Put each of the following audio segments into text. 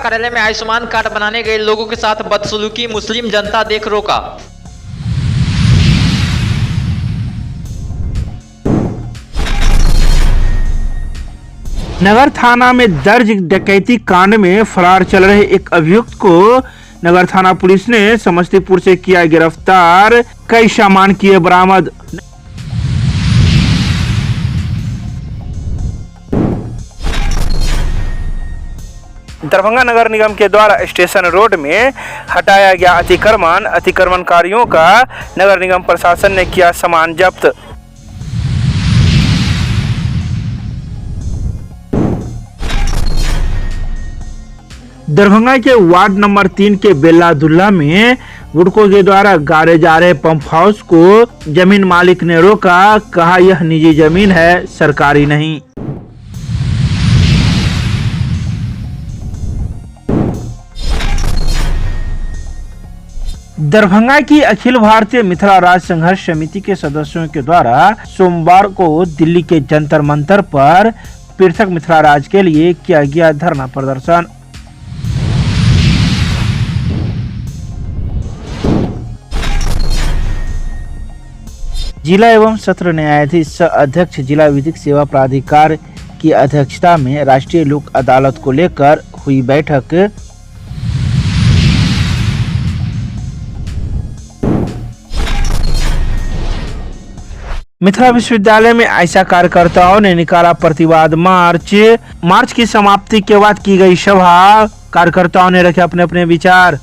कार्यालय में आयुष्मान कार्ड बनाने गए लोगों के साथ बदसलूकी, मुस्लिम जनता देख रोका। नगर थाना में दर्ज डकैती कांड में फरार चल रहे एक अभियुक्त को नगर थाना पुलिस ने समस्तीपुर से किया गिरफ्तार, कई सामान किए बरामद। दरभंगा नगर निगम के द्वारा स्टेशन रोड में हटाया गया अतिक्रमणकारियों का नगर निगम प्रशासन ने किया सामान जब्त। दरभंगा के वार्ड नंबर 3 के बेल्लादुल्ला में बुड़को के द्वारा गाड़े जा रहे पंप हाउस को जमीन मालिक ने रोका, कहा यह निजी जमीन है, सरकारी नहीं। दरभंगा की अखिल भारतीय मिथिला राज संघर्ष समिति के सदस्यों के द्वारा सोमवार को दिल्ली के जंतर मंतर पर पृथक मिथिला राज के लिए किया गया धरना प्रदर्शन। जिला एवं सत्र न्यायाधीश सह अध्यक्ष जिला विधिक सेवा प्राधिकार की अध्यक्षता में राष्ट्रीय लोक अदालत को लेकर हुई बैठक। मिथिला विश्वविद्यालय में आयशा कार्यकर्ताओं ने निकाला प्रतिवाद मार्च की समाप्ति के बाद की गई सभा, कार्यकर्ताओं ने रखे अपने अपने विचार।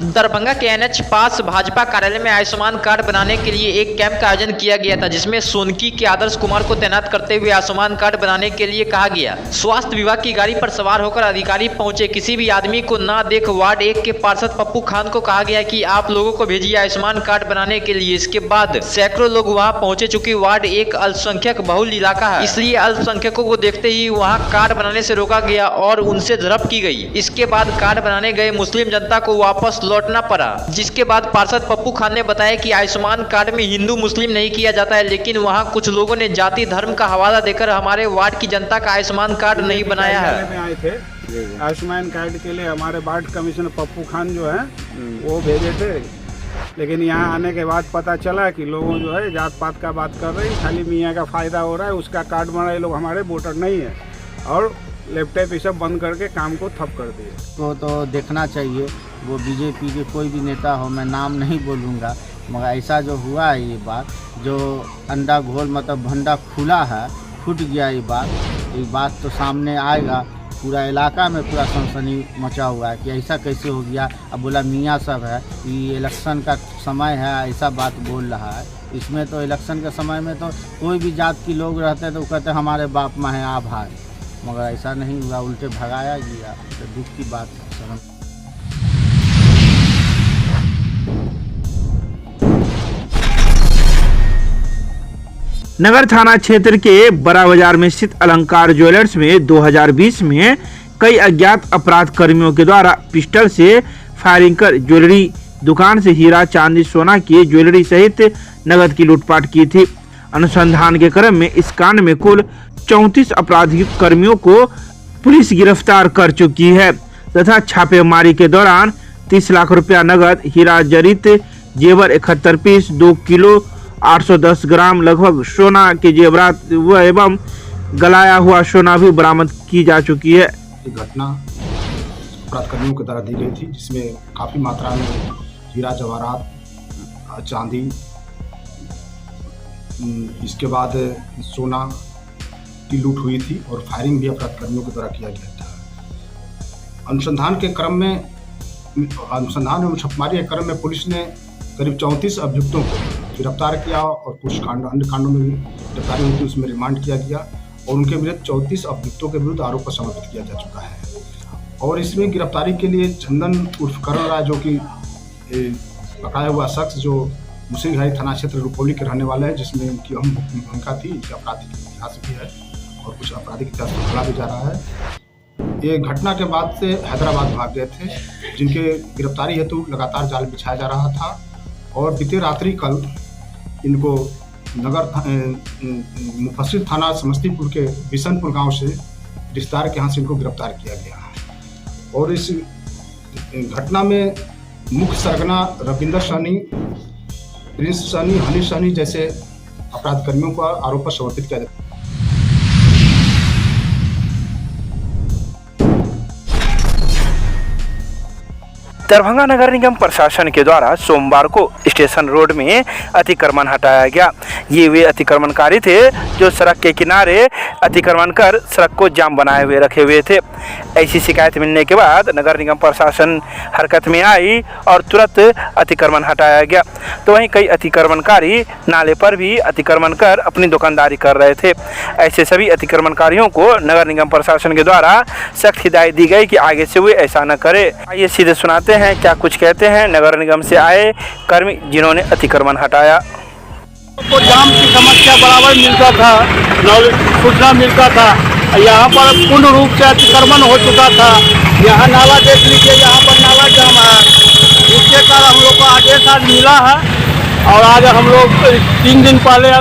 दरभंगा के NH पास भाजपा कार्यालय में आयुष्मान कार्ड बनाने के लिए एक कैंप का आयोजन किया गया था, जिसमें सोनकी के आदर्श कुमार को तैनात करते हुए आयुष्मान कार्ड बनाने के लिए कहा गया। स्वास्थ्य विभाग की गाड़ी पर सवार होकर अधिकारी पहुंचे, किसी भी आदमी को ना देख वार्ड 1 के पार्षद पप्पू खान को कहा गया कि आप लोगों को भेजिए आयुष्मान कार्ड बनाने के लिए। इसके बाद सैकड़ों लोग वहाँ पहुंचे, चूंकि वार्ड 1 अल्पसंख्यक बहुल इलाका है, इसलिए अल्पसंख्यकों को देखते ही वहाँ कार्ड बनाने से रोका गया और उनसे झड़प की गई। इसके बाद कार्ड बनाने गए मुस्लिम जनता को वापस लौटना पड़ा, जिसके बाद पार्षद पप्पू खान ने बताया कि आयुष्मान कार्ड में हिंदू मुस्लिम नहीं किया जाता है, लेकिन वहां कुछ लोगों ने जाति धर्म का हवाला देकर हमारे वार्ड की जनता का आयुष्मान कार्ड नहीं बनाया है। आए थे आयुष्मान कार्ड के लिए हमारे वार्ड कमिश्नर पप्पू खान जो है वो भेजे थे, लेकिन यहाँ आने के बाद पता चला कि लोगों जो है जात पात का बात कर रहे हैं, खाली मियाँ का फायदा हो रहा है, उसका कार्ड बना रहे लोग हमारे वोटर नहीं है और लैपटॉप ये सब बंद करके काम को ठप कर दिए। तो देखना चाहिए, वो बीजेपी के कोई भी नेता हो, मैं नाम नहीं बोलूँगा, मगर ऐसा जो हुआ है ये बात, जो अंडा घोल मतलब भंडा खुला है, फूट गया ये बात तो सामने आएगा। पूरा इलाका में पूरा सनसनी मचा हुआ है कि ऐसा कैसे हो गया। अब बोला मियाँ सब है, ये इलेक्शन का समय है, ऐसा बात बोल रहा है। इसमें तो इलेक्शन के समय में तो कोई भी जात के लोग रहते तो कहते हमारे बाप माँ है आप भाई, मगर ऐसा नहीं हुआ, उल्टे भगाया गया। तो दुख की बात है। नगर थाना क्षेत्र के बड़ा बाजार में स्थित अलंकार ज्वेलर्स में 2020 में कई अज्ञात अपराध कर्मियों के द्वारा पिस्टल से फायरिंग कर ज्वेलरी दुकान से हीरा, चांदी, सोना की ज्वेलरी सहित नगद की लूटपाट की थी। अनुसंधान के क्रम में इस कांड में कुल 34 अपराधी कर्मियों को पुलिस गिरफ्तार कर चुकी है तथा छापेमारी के दौरान 30 लाख रुपया नगद, हीरा जड़ित जेवर 71 पीस, 2 किलो 810 ग्राम लगभग सोना के जेवरात एवं गलाया हुआ सोना भी बरामद की जा चुकी है। एक घटना अपराध कर्मियों के द्वारा दी गई थी, जिसमें काफ़ी मात्रा में हीरा जवाहरात, चांदी, इसके बाद सोना की लूट हुई थी और फायरिंग भी अपराध कर्मियों के द्वारा किया गया था। अनुसंधान एवं छापेमारी के क्रम में पुलिस ने करीब 34 अभियुक्तों को गिरफ्तार किया और कुछ अन्य कांडों में भी गिरफ्तारी हुई थी, उसमें रिमांड किया गया और उनके विरुद्ध 34 अभियुक्तों के विरुद्ध आरोप समर्पित किया जा चुका है। और इसमें गिरफ्तारी के लिए चंदन उर्फ करण राय, जो कि पकड़ाया हुआ शख्स जो मुसरीघाटी थाना क्षेत्र रुपौली के रहने वाले हैं, जिसमें उनकी अहम भूमिका थी, इनका आपराधिक इतिहास भी है और कुछ आपराधिक इतिहास को खुला भी जा रहा है। ये घटना के बाद से हैदराबाद भाग गए थे, जिनके गिरफ्तारी हेतु लगातार जाल बिछाया जा रहा था और बीते रात्रि कल इनको मुफस्सिल थाना समस्तीपुर के बिशनपुर गांव से रिश्तेदार के यहाँ से इनको गिरफ्तार किया गया। और इस घटना में मुख्य सरगना रविंदर सहनी, प्रिंस सहनी, हनी सहनी जैसे अपराध कर्मियों को आरोप पर समर्पित किया जाता है। दरभंगा नगर निगम प्रशासन के द्वारा सोमवार को स्टेशन रोड में अतिक्रमण हटाया गया। ये वे अतिक्रमणकारी थे जो सड़क के किनारे अतिक्रमण कर सड़क को जाम बनाए हुए रखे हुए थे। ऐसी शिकायत मिलने के बाद नगर निगम प्रशासन हरकत में आई और तुरंत अतिक्रमण हटाया गया। तो वहीं कई अतिक्रमणकारी नाले पर भी अतिक्रमण कर अपनी दुकानदारी कर रहे थे। ऐसे सभी अतिक्रमणकारियों को नगर निगम प्रशासन के द्वारा सख्त हिदायत दी गई कि आगे से वे ऐसा न करे। आइए सीधे सुनाते हैं क्या कुछ कहते हैं नगर निगम से आए कर्मी जिन्होंने अतिक्रमण हटाया। को जाम की समस्या बराबर मिलता था, सूचना मिलता था। यहाँ पर पूर्ण रूप से अतिक्रमण हो चुका था। यहाँ नाला देख लीजिए, यहाँ पर नाला जाम है। इसके कारण हम लोग को आदेश आज मिला है और आज हम लोग 3 दिन पहले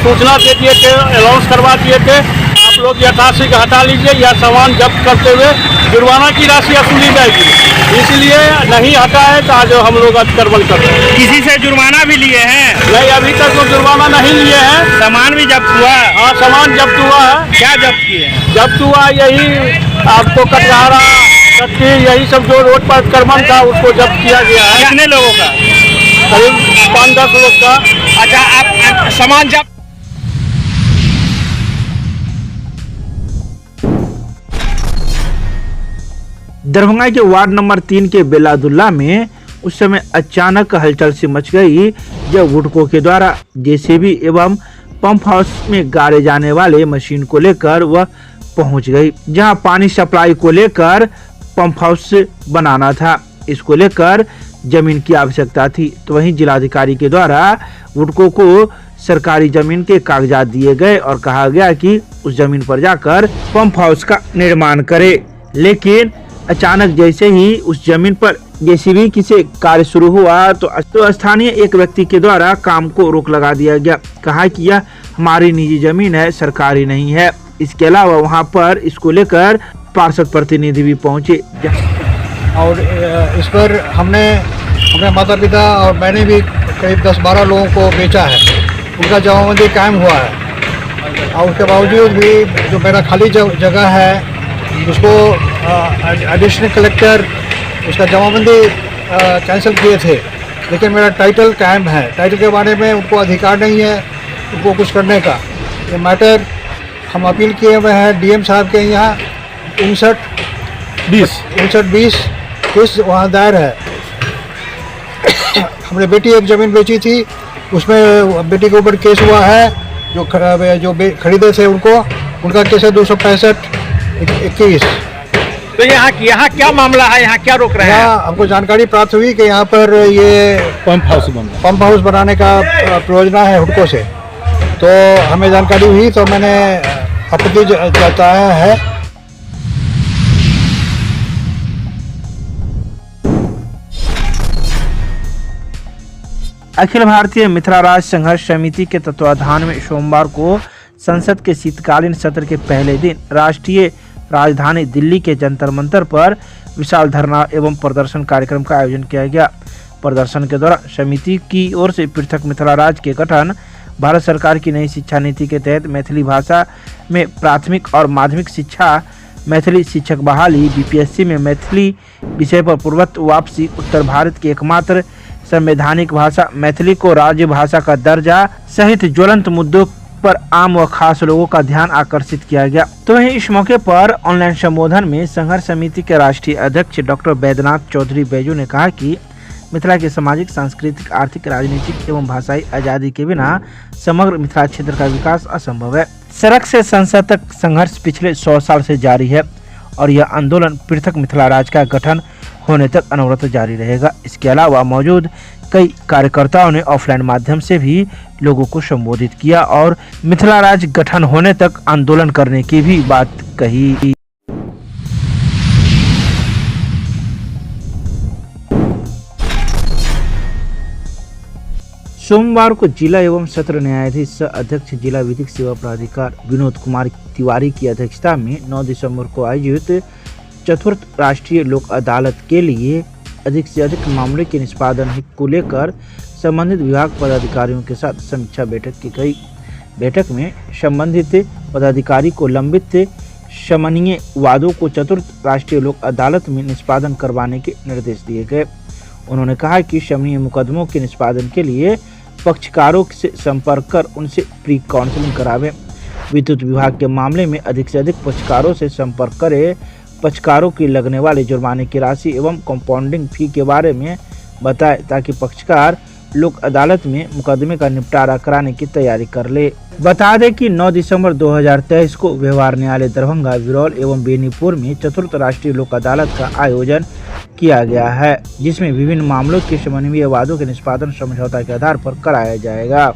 सूचना दे दिए थे, अनाउंस करवा दिए थे आप लोग यथाशीघ्र हटा लीजिए या सामान जब्त करते हुए जुर्माना की राशि वसूली जाएगी। इसलिए नहीं हटा है तो आज हम लोग अतिक्रमण कर रहे हैं। किसी से जुर्माना भी लिए हैं? नहीं, अभी तक तो जुर्माना नहीं लिए हैं। सामान भी जब्त हुआ? हाँ, सामान जब्त हुआ है। क्या जब्त किए? जब्त हुआ यही आपको कटघारा, चट्टी, यही सब जो रोड पर अतिक्रमण था उसको जब्त किया गया है। कितने लोगों का? करीब 5-10 लोग का। अच्छा, आप सामान जब्त दरभंगा के वार्ड नंबर 3 के बेलादुल्ला में उस समय अचानक हलचल सी मच गई जब वुडको के द्वारा जेसीबी एवं पंप हाउस में गाड़े जाने वाले मशीन को लेकर वह पहुंच गई, जहां पानी सप्लाई को लेकर पंप हाउस बनाना था। इसको लेकर जमीन की आवश्यकता थी। तो वहीं जिलाधिकारी के द्वारा वुडको को सरकारी जमीन के कागजात दिए गए और कहा गया कि उस जमीन पर जाकर पंप हाउस का निर्माण करे। लेकिन अचानक जैसे ही उस जमीन पर जेसीबी की से कार्य शुरू हुआ तो स्थानीय एक व्यक्ति के द्वारा काम को रोक लगा दिया गया। कहा कि यह हमारी निजी जमीन है, सरकारी नहीं है। इसके अलावा वहां पर इसको लेकर पार्षद प्रतिनिधि भी पहुंचे और इस पर हमने माता पिता और मैंने भी करीब 10-12 लोगों को बेचा है। उनका जमाबंदी कायम हुआ है और उसके बावजूद भी जो मेरा खाली जगह है उसको एडिशनल कलेक्टर उसका जमाबंदी कैंसिल किए थे, लेकिन मेरा टाइटल कायम है। टाइटल के बारे में उनको अधिकार नहीं है उनको कुछ करने का। ये मैटर हम अपील किए हुए हैं डीएम साहब के यहाँ 59-20 केस वहाँ दायर है। हमने बेटी एक ज़मीन बेची थी, उसमें बेटी के ऊपर केस हुआ है। जो खरीदे थे उनका केस है 265-21। तो यहाँ क्या मामला है? यहाँ क्या रोक रहे हैं? यहाँ हमको जानकारी प्राप्त हुई कि यहाँ पर ये पंप हाउस बनाने का परियोजना है हुडको से। तो हमें जानकारी हुई तो मैंने आपत्ति जताया है। अखिल भारतीय मिथिला राज संघर्ष समिति के तत्वाधान में सोमवार को संसद के शीतकालीन सत्र के पहले दिन राष्ट्रीय राजधानी दिल्ली के जंतर मंतर पर विशाल धरना एवं प्रदर्शन कार्यक्रम का आयोजन किया गया। प्रदर्शन के दौरान समिति की ओर से पृथक मिथिला राज्य के गठन, भारत सरकार की नई शिक्षा नीति के तहत मैथिली भाषा में प्राथमिक और माध्यमिक शिक्षा, मैथिली शिक्षक बहाली, बीपीएससी में मैथिली विषय पर पूर्वत्व वापसी, उत्तर भारत की एकमात्र संवैधानिक भाषा मैथिली को राज्य भाषा का दर्जा सहित ज्वलंत मुद्दों पर आम व खास लोगों का ध्यान आकर्षित किया गया। तो वहीं इस मौके पर ऑनलाइन संबोधन में संघर्ष समिति के राष्ट्रीय अध्यक्ष डॉक्टर बैद्यनाथ चौधरी बैजू ने कहा कि मिथिला की सामाजिक, सांस्कृतिक, आर्थिक, राजनीतिक एवं भाषाई आजादी के बिना समग्र मिथिला क्षेत्र का विकास असंभव है। सड़क से संसद तक संघर्ष पिछले 100 साल से जारी है और यह आंदोलन पृथक मिथिला राज्य का गठन होने तक अनवरत जारी रहेगा। इसके अलावा मौजूद कई कार्यकर्ताओं ने ऑफलाइन माध्यम से भी लोगों को संबोधित किया और मिथिला राज्य गठन होने तक आंदोलन करने की भी बात कही। सोमवार को जिला एवं सत्र न्यायाधीश सह अध्यक्ष जिला विधिक सेवा प्राधिकार विनोद कुमार तिवारी की अध्यक्षता में 9 दिसंबर को आयोजित चतुर्थ राष्ट्रीय लोक अदालत के लिए अधिक से अधिक मामले के निष्पादन को लेकर संबंधित विभाग पदाधिकारियों के साथ समीक्षा बैठक की गई। बैठक में संबंधित पदाधिकारी को लंबित शमनीय वादों को चतुर्थ राष्ट्रीय लोक अदालत में निष्पादन करवाने के निर्देश दिए गए। उन्होंने कहा कि शमनीय मुकदमों के निष्पादन के लिए पक्षकारों से संपर्क कर उनसे प्री काउंसलिंग करावें। विद्युत विभाग के मामले में अधिक से अधिक पक्षकारों से संपर्क करें। पक्षकारों की लगने वाले जुर्माने की राशि एवं कंपाउंडिंग फी के बारे में बताएं ताकि पक्षकार लोक अदालत में मुकदमे का निपटारा कराने की तैयारी कर ले। बता दें कि 9 दिसंबर 2023 को व्यवहार न्यायालय दरभंगा, विरौल एवं बेनीपुर में चतुर्थ राष्ट्रीय लोक अदालत का आयोजन किया गया है, जिसमें विभिन्न मामलों के समन्वय वादों के निष्पादन समझौता के आधार पर कराया जाएगा।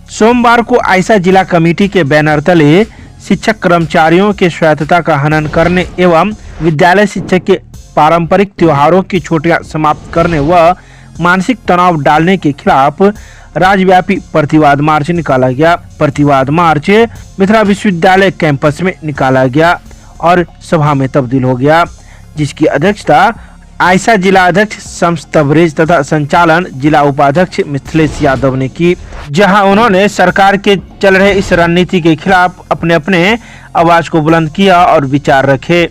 सोमवार को आयसा जिला कमेटी के बैनर तले शिक्षक कर्मचारियों के स्वायत्तता का हनन करने एवं विद्यालय शिक्षक के पारंपरिक त्योहारों की छुट्टियां समाप्त करने व मानसिक तनाव डालने के खिलाफ राज्यव्यापी प्रतिवाद मार्च निकाला गया। प्रतिवाद मार्च मिथिला विश्वविद्यालय कैंपस में निकाला गया और सभा में तब्दील हो गया, जिसकी अध्यक्षता आयसा जिला अध्यक्ष शम्स तबरेज तथा संचालन जिला उपाध्यक्ष मिथिलेश यादव ने की, जहां उन्होंने सरकार के चल रहे इस रणनीति के खिलाफ अपने अपने आवाज को बुलंद किया और विचार रखे।